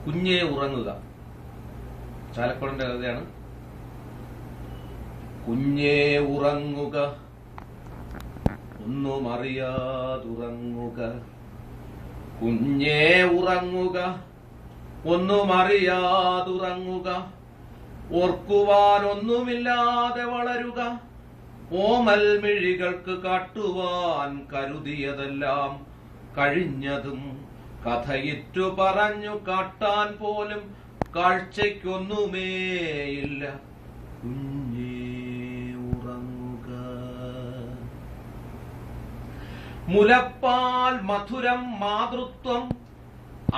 കുഞ്ഞേ ഉറങ്ങുക. ചാലക്കുടന്റെ കഥയാണ്. കുഞ്ഞേ ഉറങ്ങുക, ഒന്നും അറിയാതുറങ്ങുക. കുഞ്ഞേ ഉറങ്ങുക, ഒന്നും അറിയാതുറങ്ങുക. ഓർക്കുവാനൊന്നുമില്ലാതെ വളരുക. ഓമൽ മിഴികൾക്ക് കാട്ടുവാൻ കരുതിയതെല്ലാം കഴിഞ്ഞതും കഥയിട്ടു പറഞ്ഞു കാട്ടാൻ പോലും കാഴ്ചയ്ക്കൊന്നുമേയില്ല. കുഞ്ഞേ ഉറങ്ങുക. മുലപ്പാൽ മധുരം മാതൃത്വം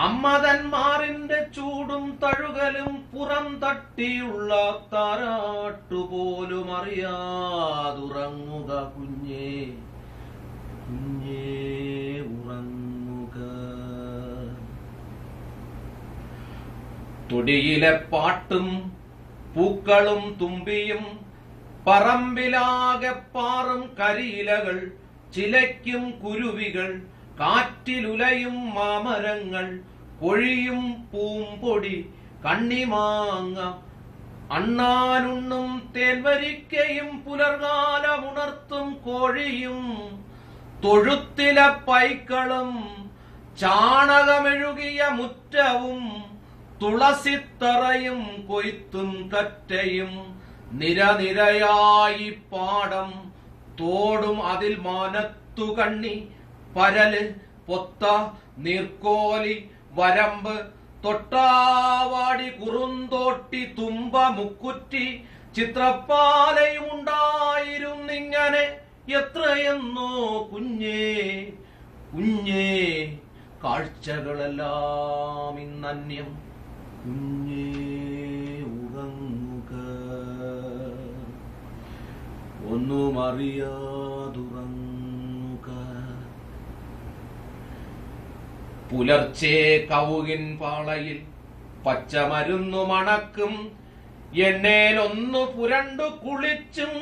അമ്മതന്മാറിന്റെ ചൂടും തഴുകലും പുറം തട്ടിയുള്ള താരാട്ടുപോലും അറിയാതുറങ്ങുക. കുഞ്ഞേ കുഞ്ഞേ ഉറങ്ങുക. തൊടിയിലെ പാട്ടും പൂക്കളും തുമ്പിയും പറമ്പിലാകെ പാറും കരിയിലകൾ ചിലയ്ക്കും കുരുവികൾ കാറ്റിലുലയും മാമരങ്ങൾ പൊഴിയും പൂമ്പൊടി കണ്ണിമാങ്ങ അണ്ണാനുണ്ണും തേൻവരിക്കയും പുലർകാലമുണർത്തും കോഴിയും തൊഴുത്തിലെ പൈക്കളും ചാണകമെഴുകിയ മുറ്റവും തുളസിത്തറയും കൊയ്ത്തും കറ്റയും നിരനിരയായി പാടം തോടും അതിൽ മാനത്തു കണ്ണി പരല് പൊത്ത നീർക്കോലി വരമ്പ് തൊട്ടാവാടി കുറുന്തോട്ടി തുമ്പ മുക്കുറ്റി ചിത്രപ്പാലയും ഉണ്ടായിരുന്നിങ്ങനെ എത്രയെന്നോ കുഞ്ഞേ കുഞ്ഞേ കാഴ്ചകളെല്ലാം ഇന്നന്യം. കുഞ്ഞേ ഉറങ്ങുക, ഒന്നും അറിയാതുറങ്ങുക. പുലർച്ചെ കവുകിൻ പാളയിൽ പച്ചമരുന്നു മണക്കും എണ്ണേലൊന്നു പുരണ്ടു കുളിച്ചും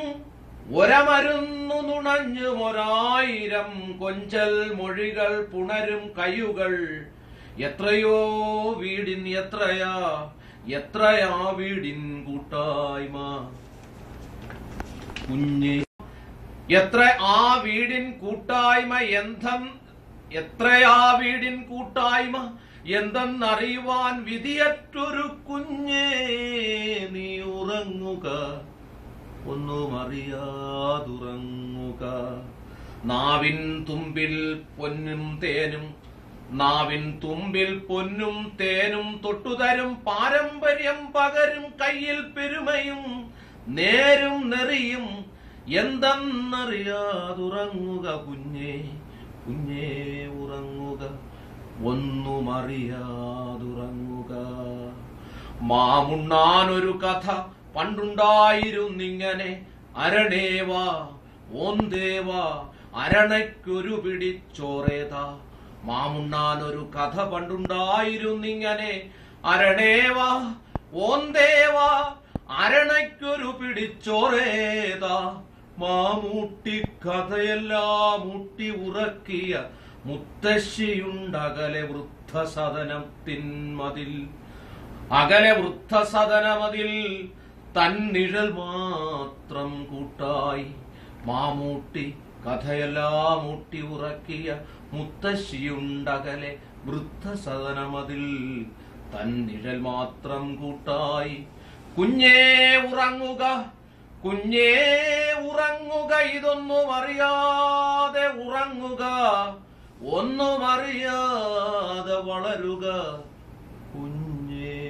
ഒരമരുന്നു നുണഞ്ഞും 1000 കൊഞ്ചൽ മൊഴികൾ പുണരും കയ്യുകൾ. എത്രയോ വീടിൻ എത്രയാ വീടിൻ കൂട്ടായ്മ. കുഞ്ഞേ എത്ര ആ വീടിൻ കൂട്ടായ്മ എത്രയാ വീടിൻ കൂട്ടായ്മ എന്തെന്നറിയുവാൻ വിധിയറ്റൊരു കുഞ്ഞേ നീ ഉറങ്ങുക, ഒന്നും അറിയാതുറങ്ങുക. നാവിൻ തുമ്പിൽ പൊന്നും തേനും തൊട്ടുതരും പാരമ്പര്യം പകരും കയ്യിൽ പെരുമയും നേരും നെറിയും എന്തെന്നറിയാതുറങ്ങുക. കുഞ്ഞേ കുഞ്ഞേ ഉറങ്ങുക, ഒന്നും അറിയാതുറങ്ങുക. മാമുണ്ണാനൊരു കഥ പണ്ടുണ്ടായിരുന്നിങ്ങനെ. അരണേവാ ഓന്തേവാ അരണയ്ക്കൊരു പിടിച്ചോറേതാ. മാമുണ്ണാനൊരു കഥ പണ്ടുണ്ടായിരുന്നിങ്ങനെ. അരണേവാ ഓന്തേവാ അരണയ്ക്കൊരു പിടിച്ചോറേതാ. മാമൂട്ടി കഥയെല്ലാം ഊട്ടി ഉറക്കിയ മുത്തശ്ശിയുണ്ടകലെ വൃദ്ധസദനമതിൽ തന്നിഴൽ മാത്രം കൂട്ടായി. മാമൂട്ടി കഥയെല്ലാം ഊട്ടി ഉറക്കിയ മുത്തശ്ശിയുണ്ടകലെ വൃദ്ധസദനമതിൽ തന്നിഴൽ മാത്രം കൂട്ടായി. കുഞ്ഞേ ഉറങ്ങുക, കുഞ്ഞേ ഉറങ്ങുക, ഇതൊന്നും അറിയാതെ ഉറങ്ങുക, ഒന്നും അറിയാതെ വളരുക. കുഞ്ഞേ